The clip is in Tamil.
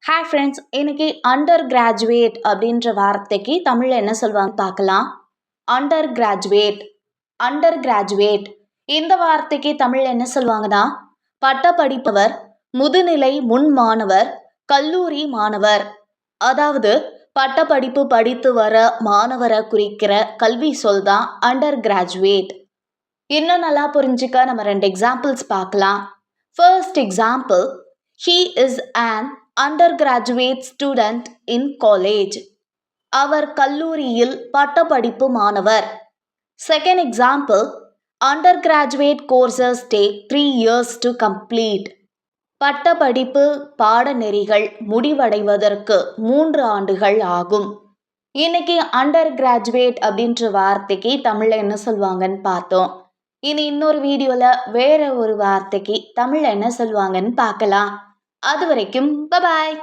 ஹாய் ஃப்ரெண்ட்ஸ், இன்னைக்கு அண்டர் கிராஜுவேட் அப்படின்ற வார்த்தைக்கு தமிழில் என்ன சொல்லுவாங்க பார்க்கலாம். அண்டர் கிராஜுவேட் அண்டர் கிராஜுவேட் இந்த வார்த்தைக்கு தமிழில் என்ன சொல்லுவாங்கன்னா பட்டப்படிப்பவர், முதுநிலை முன் மாணவர், கல்லூரி மாணவர். அதாவது பட்டப்படிப்பு படித்து வர மாணவரை குறிக்கிற கல்வி சொல் தான் அண்டர் கிராஜுவேட். இன்னும் நல்லா புரிஞ்சுக்க நம்ம 2 எக்ஸாம்பிள்ஸ் பார்க்கலாம். First example, he is an undergraduate student in college. அவர் கல்லூரியில் பட்டப்படிப்பு மாணவர். Second example, undergraduate courses take 3 years to complete. பட்டப்படிப்பு பாடநெறிகள் முடிவடைவதற்கு 3 ஆண்டுகள் ஆகும். இன்னைக்கு அண்டர் கிராஜுவேட் அப்படின்ற வார்த்தைக்கு தமிழில் என்ன சொல்லுவாங்கன்னு பார்த்தோம். இனி இன்னொரு வீடியோவில் வேற ஒரு வார்த்தைக்கு தமிழில் என்ன சொல்லுவாங்கன்னு பார்க்கலாம். அது வரைக்கும் பாய்.